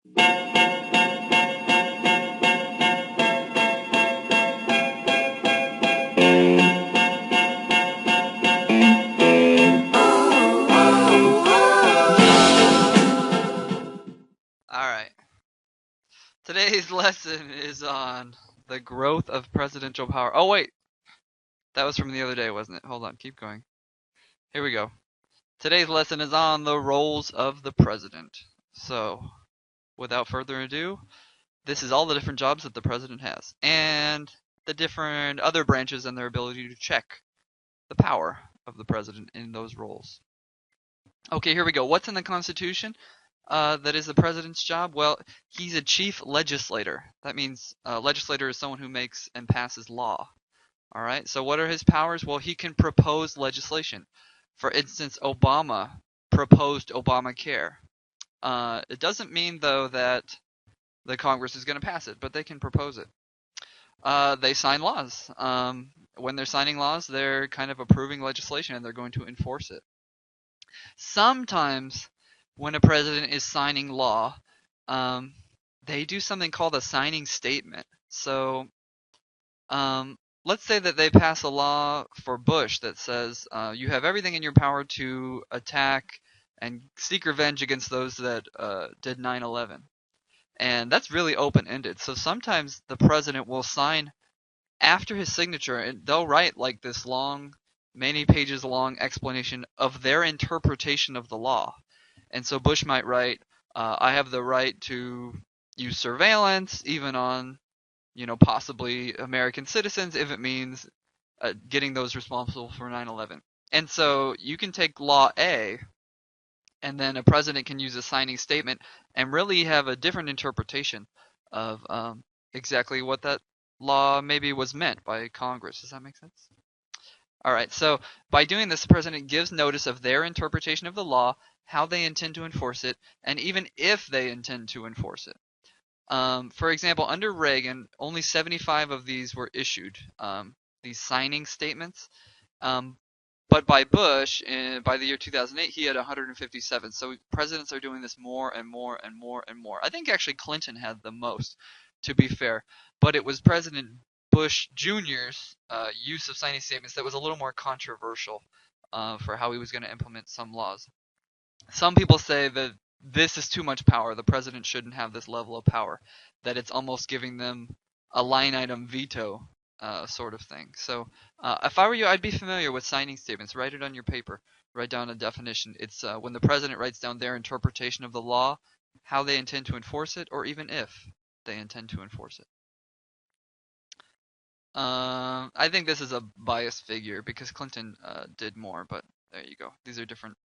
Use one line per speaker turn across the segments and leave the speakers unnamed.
Alright. Today's lesson is on the growth of presidential power. Oh, wait. That was from the other day, wasn't it? Hold on. Keep going. Here we go. Today's lesson is on the roles of the president. So, without further ado, this is all the different jobs that the president has, and the different other branches and their ability to check the power of the president in those roles. Okay, here we go. What's in the Constitution that is the president's job? Well, he's a chief legislator. That means legislator is someone who makes and passes law. All right, so what are his powers? Well, he can propose legislation. For instance, Obama proposed Obamacare. It doesn't mean, though, that the Congress is going to pass it, but they can propose it. They sign laws. When they're signing laws, they're kind of approving legislation and they're going to enforce it. Sometimes when a president is signing law, they do something called a signing statement. So let's say that they pass a law for Bush that says you have everything in your power to attack and seek revenge against those that did 9/11. And that's really open-ended. So sometimes the president will sign after his signature, and they'll write like this long, many pages long explanation of their interpretation of the law. And so Bush might write, I have the right to use surveillance even on, possibly American citizens if it means getting those responsible for 9/11. And so you can take Law A, and then a president can use a signing statement and really have a different interpretation of exactly what that law maybe was meant by Congress. Does that make sense? All right, so by doing this, the president gives notice of their interpretation of the law, how they intend to enforce it, and even if they intend to enforce it. For example, under Reagan, only 75 of these were issued, these signing statements. But by Bush, by the year 2008, he had 157. So presidents are doing this more and more and more and more. I think actually Clinton had the most, to be fair. But it was President Bush Jr.'s use of signing statements that was a little more controversial for how he was going to implement some laws. Some people say that this is too much power. The president shouldn't have this level of power, that it's almost giving them a line item veto sort of thing. So if I were you, I'd be familiar with signing statements. Write it on your paper. Write down a definition. It's when the president writes down their interpretation of the law, how they intend to enforce it, or even if they intend to enforce it. I think this is a biased figure because Clinton did more, but there you go. These are different.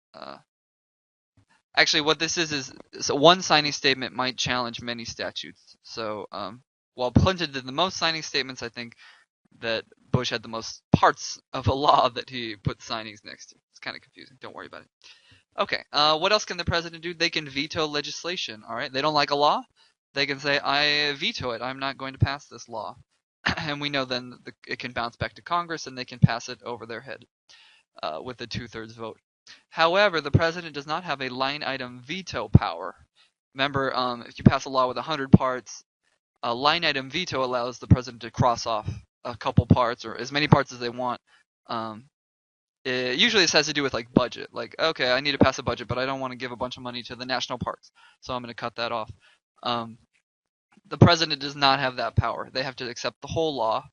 Actually, what this is so one signing statement might challenge many statutes. So while Clinton did the most signing statements, I think that Bush had the most parts of a law that he put signings next to. It's kind of confusing. Don't worry about it. Okay, what else can the president do? They can veto legislation, all right? They don't like a law? They can say, I veto it. I'm not going to pass this law. And we know then it can bounce back to Congress and they can pass it over their head with a 2/3 vote. However, the president does not have a line item veto power. Remember, if you pass a law with 100 parts, a line item veto allows the president to cross off a couple parts or as many parts as they want. Usually this has to do with like budget. Like, okay, I need to pass a budget, but I don't want to give a bunch of money to the national parks, so I'm going to cut that off. The president does not have that power. They have to accept the whole law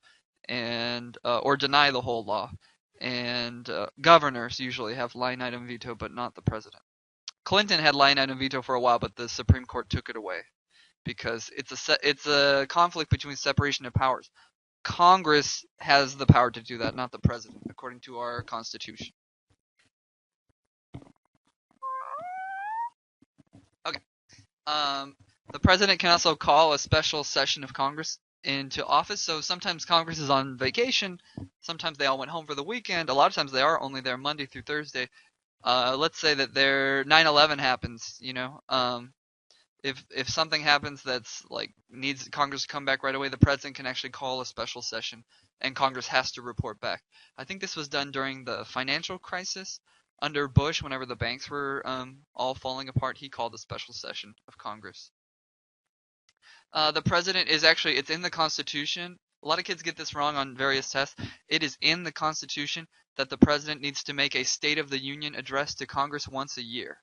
and or deny the whole law. And governors usually have line item veto, but not the president. Clinton had line item veto for a while, but the Supreme Court took it away because it's a conflict between separation of powers. Congress has the power to do that, not the president, according to our Constitution. Okay. The president can also call a special session of Congress into office. So sometimes Congress is on vacation. Sometimes they all went home for the weekend. A lot of times they are only there Monday through Thursday. Let's say that their 9/11 happens, if something happens that's like needs Congress to come back right away, the president can actually call a special session and Congress has to report back. I think this was done during the financial crisis under Bush. Whenever the banks were all falling apart, he called a special session of Congress. The president is actually, it's in the Constitution. A lot of kids get this wrong on various tests. It is in the Constitution that the president needs to make a State of the Union address to Congress once a year.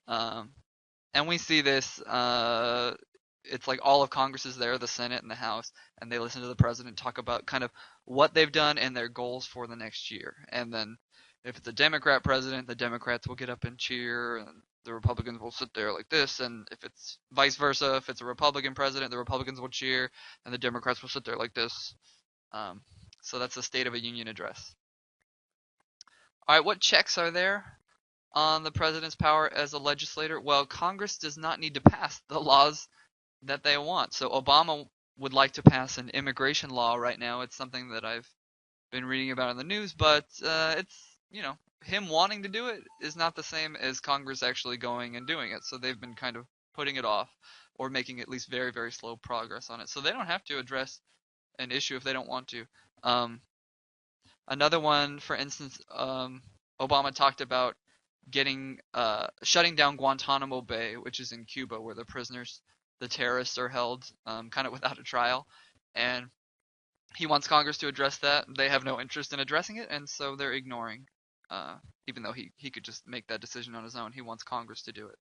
Um, and we see this. It's like all of Congress is there, the Senate and the House, and they listen to the president talk about kind of what they've done and their goals for the next year. And then if it's a Democrat president, the Democrats will get up and cheer, and the Republicans will sit there like this. And if it's vice versa, if it's a Republican president, the Republicans will cheer, and the Democrats will sit there like this. Um, so that's the State of a Union address. All right, what checks are there on the president's power as a legislator? Well, Congress does not need to pass the laws that they want. So Obama would like to pass an immigration law right now. It's something that I've been reading about in the news, but it's, him wanting to do it is not the same as Congress actually going and doing it. So they've been kind of putting it off or making at least very, very slow progress on it. So they don't have to address an issue if they don't want to. Another one, for instance, Obama talked about shutting down Guantanamo Bay, which is in Cuba, where the terrorists are held, kind of without a trial, and he wants Congress to address that. They have no interest in addressing it, and so they're ignoring, even though he could just make that decision on his own. He wants Congress to do it.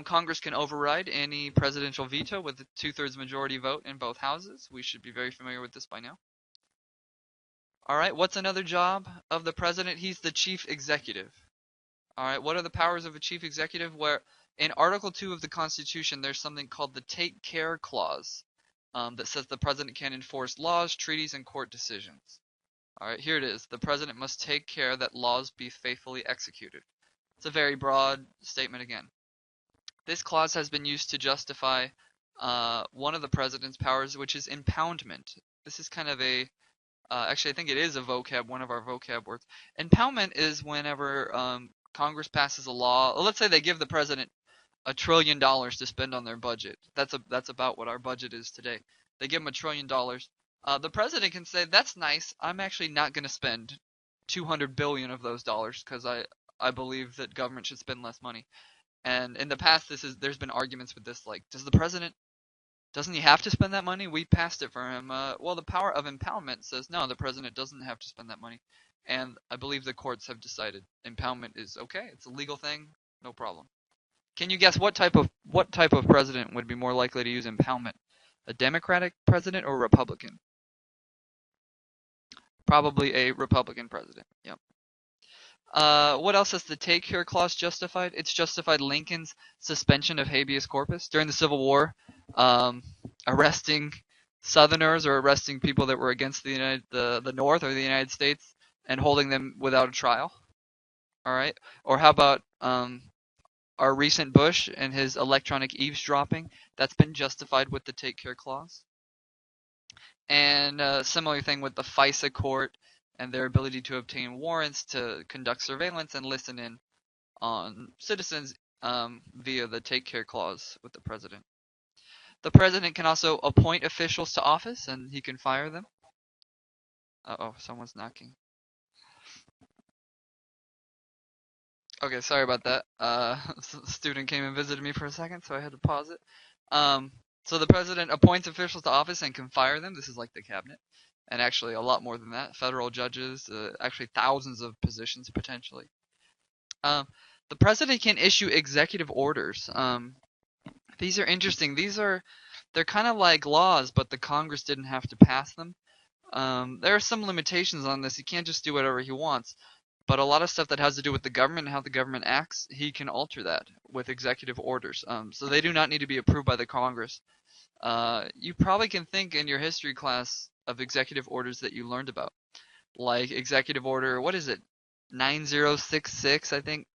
Congress can override any presidential veto with a 2/3 majority vote in both houses. We should be very familiar with this by now. All right, what's another job of the president? He's the chief executive. All right, what are the powers of a chief executive? Where in Article 2 of the Constitution, there's something called the Take Care Clause that says the president can enforce laws, treaties, and court decisions. All right, here it is. The president must take care that laws be faithfully executed. It's a very broad statement again. This clause has been used to justify one of the president's powers, which is impoundment. This is kind of actually, I think it is one of our vocab words. Impoundment is whenever Congress passes a law. Let's say they give the president $1 trillion to spend on their budget. That's about what our budget is today. They give him $1 trillion. The president can say, "That's nice. I'm actually not going to spend 200 billion of those dollars because I believe that government should spend less money." And in the past, there's been arguments with this, like, doesn't he have to spend that money? We passed it for him. Well, the power of impoundment says no, the president doesn't have to spend that money. And I believe the courts have decided impoundment is okay. It's a legal thing, no problem. Can you guess what type of president would be more likely to use impoundment? A Democratic president or a Republican? Probably a Republican president. Yep. What else has the Take Care Clause justified? It's justified Lincoln's suspension of habeas corpus during the Civil War, arresting Southerners or arresting people that were against the North or the United States and holding them without a trial. All right. Or how about our recent Bush and his electronic eavesdropping? That's been justified with the Take Care Clause. And a similar thing with the FISA court and their ability to obtain warrants to conduct surveillance and listen in on citizens via the Take Care Clause with the president. The president can also appoint officials to office, and he can fire them. Uh-oh, someone's knocking. Okay, sorry about that. A student came and visited me for a second, so I had to pause it. So the president appoints officials to office and can fire them. This is like the cabinet. And actually a lot more than that. Federal judges, actually thousands of positions potentially. The president can issue executive orders. These are interesting. They're kind of like laws, but the Congress didn't have to pass them. There are some limitations on this. He can't just do whatever he wants. But a lot of stuff that has to do with the government and how the government acts, he can alter that with executive orders. So they do not need to be approved by the Congress. You probably can think in your history class of executive orders that you learned about. Like Executive Order, what is it? 9066, I think,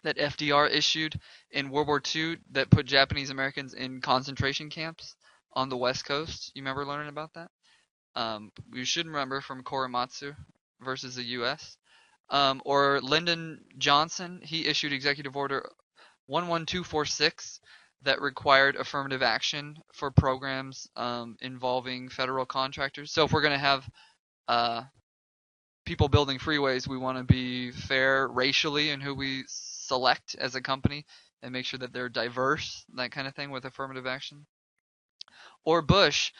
that FDR issued in World War II that put Japanese Americans in concentration camps on the West Coast. You remember learning about that? You should remember from Korematsu versus the U.S. Or Lyndon Johnson, he issued Executive Order 11246 that required affirmative action for programs involving federal contractors. So if we're going to have people building freeways, we want to be fair racially in who we select as a company and make sure that they're diverse, that kind of thing with affirmative action. Or Bush,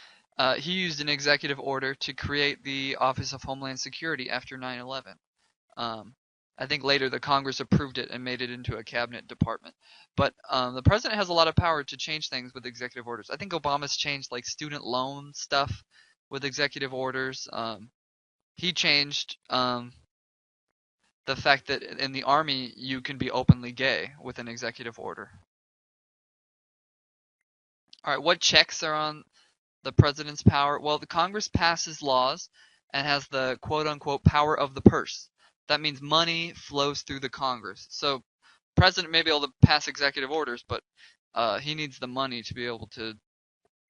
he used an executive order to create the Office of Homeland Security after 9/11. Um, I think later the Congress approved it and made it into a cabinet department. But the president has a lot of power to change things with executive orders. I think Obama's changed like student loan stuff with executive orders. He changed the fact that in the army you can be openly gay with an executive order. All right, what checks are on the president's power? Well, the Congress passes laws and has the quote unquote power of the purse. That means money flows through the Congress. So, president may be able to pass executive orders, but he needs the money to be able to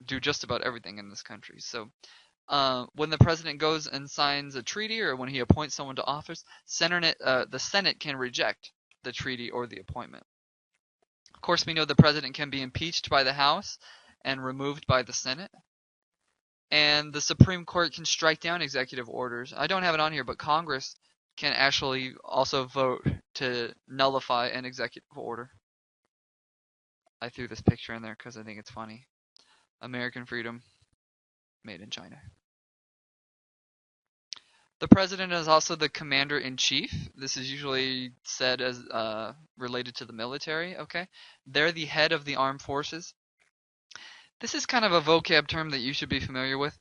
do just about everything in this country. So, when the president goes and signs a treaty or when he appoints someone to office, the Senate can reject the treaty or the appointment. Of course, we know the president can be impeached by the House and removed by the Senate. And the Supreme Court can strike down executive orders. I don't have it on here, but Congress can actually also vote to nullify an executive order. I threw this picture in there because I think it's funny. American freedom, made in China. The president is also the commander-in-chief. This is usually said as related to the military, okay? They're the head of the armed forces. This is kind of a vocab term that you should be familiar with.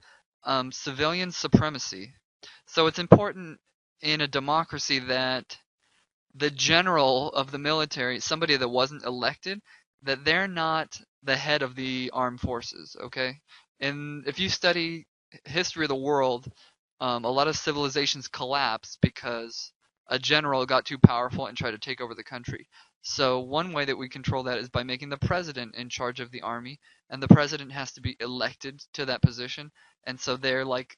Civilian supremacy. So it's important in a democracy that the general of the military, somebody that wasn't elected, that they're not the head of the armed forces, okay? And if you study history of the world, a lot of civilizations collapsed because a general got too powerful and tried to take over the country. So one way that we control that is by making the president in charge of the army, and the president has to be elected to that position, and so they're like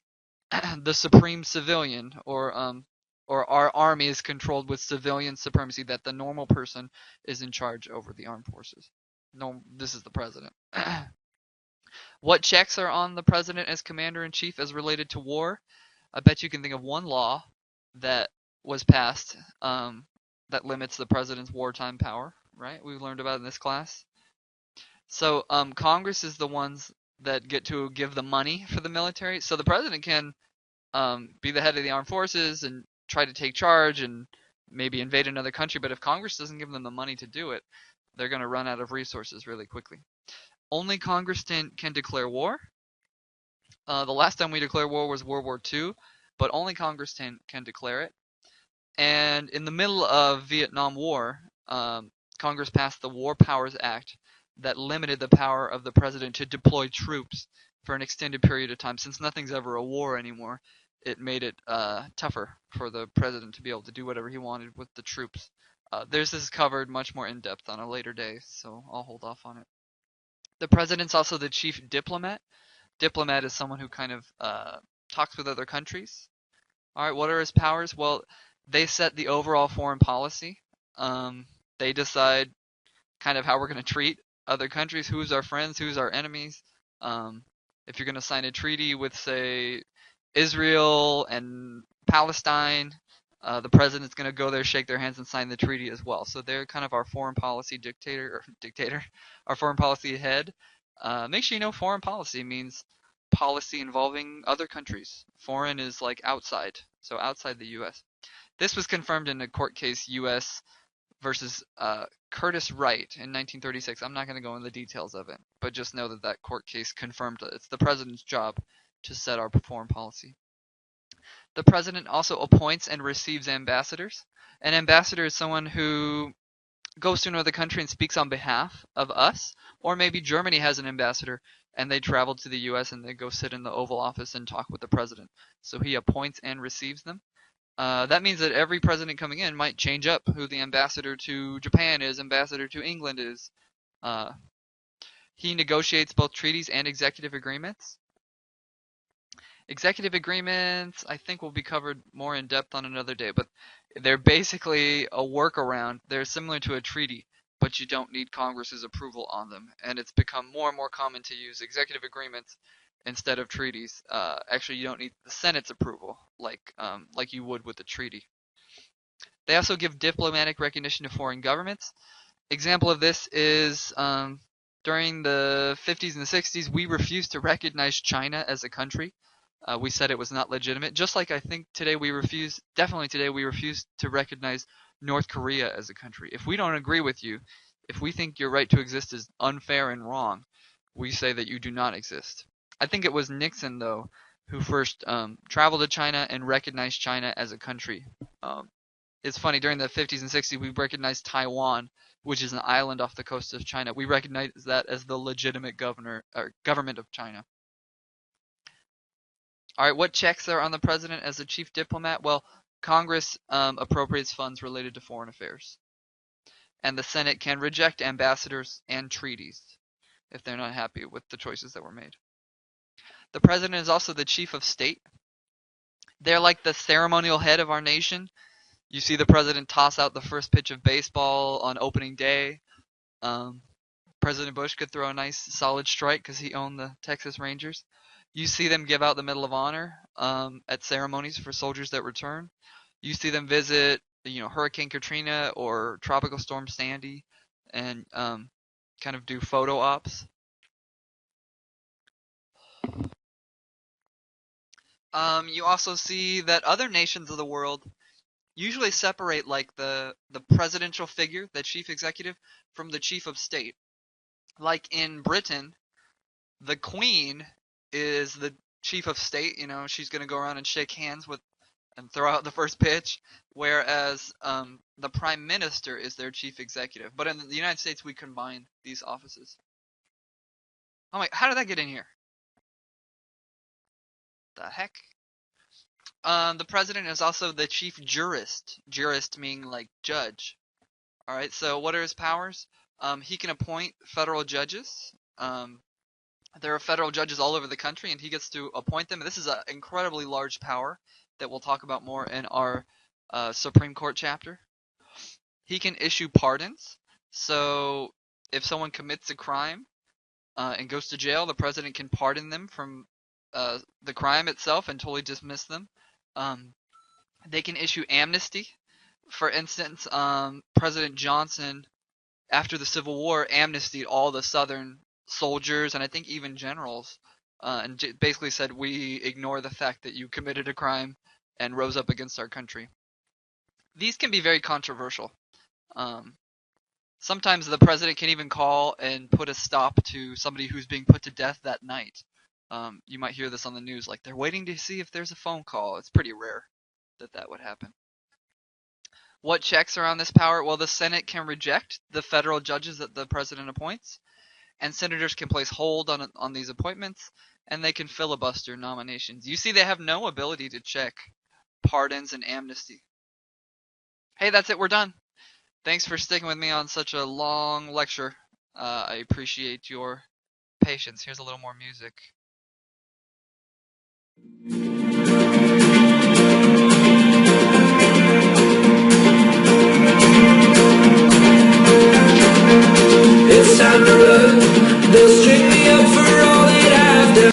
the supreme civilian, or our army is controlled with civilian supremacy, that the normal person is in charge over the armed forces. No, this is the president. What checks are on the president as commander-in-chief as related to war? I bet you can think of one law that was passed that limits the president's wartime power, right? We learned about it in this class. So Congress is the ones that get to give the money for the military. So the president can be the head of the armed forces and try to take charge and maybe invade another country, but if Congress doesn't give them the money to do it, they're going to run out of resources really quickly. Only Congress can declare war. The last time we declared war was World War II, but only Congress can declare it. And in the middle of Vietnam War, Congress passed the War Powers Act that limited the power of the president to deploy troops for an extended period of time. Since nothing's ever a war anymore, it made it tougher for the president to be able to do whatever he wanted with the troops. This is covered much more in depth on a later day, so I'll hold off on it. The president's also the chief diplomat. Diplomat is someone who kind of talks with other countries. All right, what are his powers? Well, they set the overall foreign policy. They decide kind of how we're going to treat other countries, who's our friends, who's our enemies. If you're going to sign a treaty with, say, Israel and Palestine, the president's going to go there, shake their hands, and sign the treaty as well. So they're kind of our foreign policy dictator, our foreign policy head. Make sure you know foreign policy means policy involving other countries. Foreign is like outside, so outside the U.S. This was confirmed in a court case, U.S. versus Curtis Wright in 1936. I'm not going to go into the details of it, but just know that that court case confirmed that it's the president's job to set our foreign policy. The president also appoints and receives ambassadors. An ambassador is someone who goes to another country and speaks on behalf of us, or maybe Germany has an ambassador and they travel to the US and they go sit in the Oval Office and talk with the president. So he appoints and receives them. That means that every president coming in might change up who the ambassador to Japan is, ambassador to England is. He negotiates both treaties and executive agreements. Executive agreements, I think, will be covered more in depth on another day, but they're basically a workaround. They're similar to a treaty, but you don't need Congress's approval on them. And it's become more and more common to use executive agreements instead of treaties. Actually, you don't need the Senate's approval like you would with a treaty. They also give diplomatic recognition to foreign governments. Example of this is During the 50s and the 60s, we refused to recognize China as a country. We said it was not legitimate. Just like I think today definitely today we refuse to recognize North Korea as a country. If we don't agree with you, if we think your right to exist is unfair and wrong, we say that you do not exist. I think it was Nixon, though, who first traveled to China and recognized China as a country. Um, it's funny, during the 50s and 60s, we recognized Taiwan, which is an island off the coast of China. We recognize that as the legitimate government of China. All right, what checks are on the president as the chief diplomat? Well, Congress appropriates funds related to foreign affairs, and the Senate can reject ambassadors and treaties if they're not happy with the choices that were made. The president is also the chief of state. They're like the ceremonial head of our nation. You see the president toss out the first pitch of baseball on opening day. President Bush could throw a nice solid strike because he owned the Texas Rangers. You see them give out the Medal of Honor at ceremonies for soldiers that return. You see them visit, Hurricane Katrina or Tropical Storm Sandy, and kind of do photo ops. You also see that other nations of the world usually separate like the presidential figure, the chief executive, from the chief of state. Like in Britain, the Queen is the chief of state. She's going to go around and shake hands with and throw out the first pitch, whereas the Prime Minister is their chief executive. But in the United States, we combine these offices. Oh my! How did that get in here? The heck? The president is also the chief jurist. Jurist meaning like judge. All right. So what are his powers? He can appoint federal judges. There are federal judges all over the country, and he gets to appoint them. This is an incredibly large power that we'll talk about more in our Supreme Court chapter. He can issue pardons. So if someone commits a crime and goes to jail, the president can pardon them from the crime itself and totally dismiss them. They can issue amnesty. For instance, President Johnson, after the Civil War, amnestied all the Southern soldiers and I think even generals, and basically said, we ignore the fact that you committed a crime and rose up against our country. These can be very controversial. Sometimes the president can even call and put a stop to somebody who's being put to death that night. You might hear this on the news, like they're waiting to see if there's a phone call. It's pretty rare that would happen. What checks are on this power? Well, the Senate can reject the federal judges that the president appoints, and senators can place hold on these appointments, and they can filibuster nominations. You see, they have no ability to check pardons and amnesty. Hey, that's it. We're done. Thanks for sticking with me on such a long lecture. I appreciate your patience. Here's a little more music.